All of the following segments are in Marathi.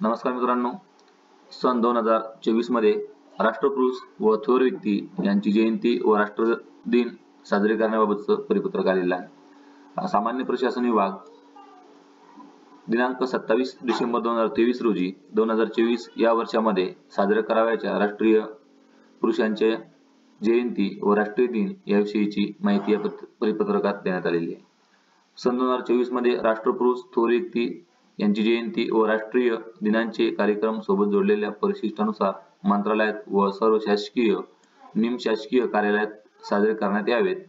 नमस्कार मित्रांनो, सन 2024 मध्ये राष्ट्रपुरुष व थोर व्यक्ती यांची जयंती व राष्ट्रदिन साजरे करण्याबाबतचं परिपत्रक आलेलं आहे। सामान्य प्रशासन विभाग दिनांक 27 डिसेंबर 2023 रोजी 2024 या वर्षामध्ये साजरे करावयाच्या राष्ट्रीय पुरुषांच्या जयंती व राष्ट्रीय दिन याविषयीची माहिती या परिपत्रकात देण्यात आलेली आहे। सन 2024 मध्ये राष्ट्रपुरुष थोर व्यक्ती यांची जयंती व राष्ट्रीय दिनांचे कार्यक्रम सोबत जोडलेल्या परिशिष्टानुसार मंत्रालयात व सर्व शासकीय निमशासकीय कार्यालयात साजरे करण्यात यावेत।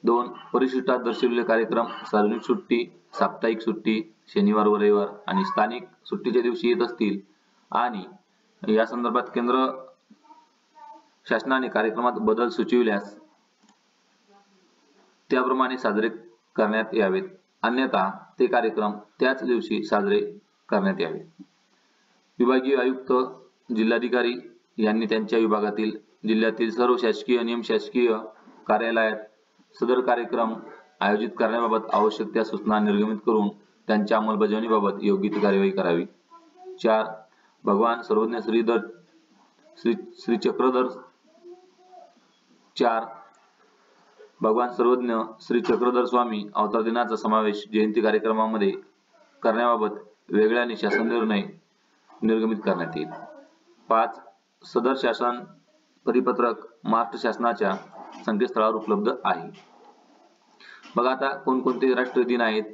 2. परिशिष्टात दर्शविलेले कार्यक्रम सार्वजनिक सुट्टी, साप्ताहिक सुट्टी, शनिवार व रविवार आणि स्थानिक सुट्टीच्या दिवशी येत असतील आणि या संदर्भात केंद्र शासनाने कार्यक्रमात बदल सुचविल्यास त्याप्रमाणे साजरे करण्यात यावेत, अन्यथा ते कार्यक्रम त्याच दिवशी साजरे करण्यात यावे। विभागीय आयुक्त, जिल्हाधिकारी यांनी त्यांच्या विभागातील जिल्ह्यातील सर्व शासकीय निमशासकीय कार्यालयात सदर कार्यक्रम आयोजित करण्याबाबत आवश्यक त्या सूचना निर्गमित करून त्यांच्या अंमलबजावणीबाबत योग्य ती कार्यवाही करावी। 4. भगवान सर्वज्ञ श्री चक्रधर 4. भगवान सर्वज्ञ श्री चक्रधर स्वामी अवतार दिनाचा समावेश जयंती कार्यक्रमामध्ये करण्याबाबत वेगळ्याने शासन निर्णय निर्गमित करण्यात येईल। 5. सदर शासन परिपत्रक महाराष्ट्र शासनाच्या संकेतस्थळावर उपलब्ध आहे। बघा आता कोणकोणते राष्ट्रीय दिन आहेत,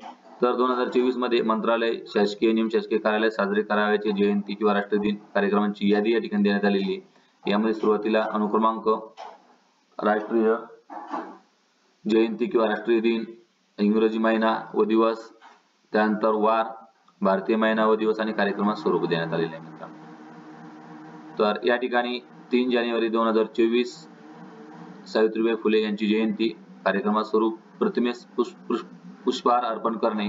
तर 2024 मध्ये मंत्रालय, शासकीय निमशासकीय कार्यालय साजरे करावयाचे जयंती किंवा राष्ट्रीय दिन कार्यक्रमांची यादी या ठिकाणी देण्यात आलेली आहे। यामध्ये सुरुवातीला अनुक्रमांक, राष्ट्रीय जयंती किंवा राष्ट्रीय दिन, इंग्रजी महिना व दिवस, त्यानंतर वार, भारतीय महिना व दिवस आणि कार्यक्रमाचे स्वरूप देण्यात आलेले आहे मित्रांनो। तर या ठिकाणी 3 जानेवारी 2024 सावित्रीबाई फुले यांची जयंती, कार्यक्रमाचे स्वरूप प्रतिमेस पुष्पहार अर्पण करणे।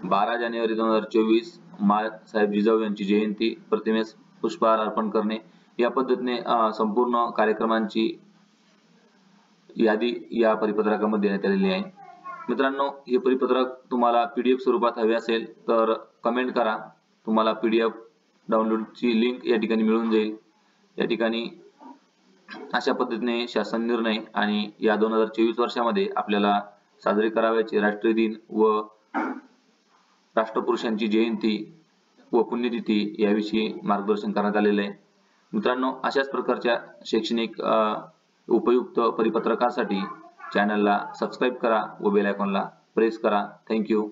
12 जानेवारी 2024 माँसाहेब जिजाऊ यांची जयंती, प्रतिमेस पुष्पहार अर्पण करणे। या पद्धतीने संपूर्ण कार्यक्रमांची यादी या परिपत्रकामध्ये देण्यात आलेली आहे। मित्रांनो, हे परिपत्रक तुम्हाला PDF स्वरूपात हवे असेल तर कमेंट करा, तुम्हाला PDF डाउनलोडची लिंक या ठिकाणी मिळून जाईल। या ठिकाणी अशा पद्धतीने शासन निर्णय आणि या 2024 वर्षामध्ये आपल्याला साजरे करावयाचे राष्ट्रीय दिन व राष्ट्रपुरुषांची जयंती व पुण्यतिथी याविषयी मार्गदर्शन करण्यात आलेले आहे। मित्रांनो, अशाच प्रकारच्या शैक्षणिक उपयुक्त परिपत्रकासाठी चॅनलला सबस्क्राइब करा व बेल आयकॉनला प्रेस करा। थँक्यू।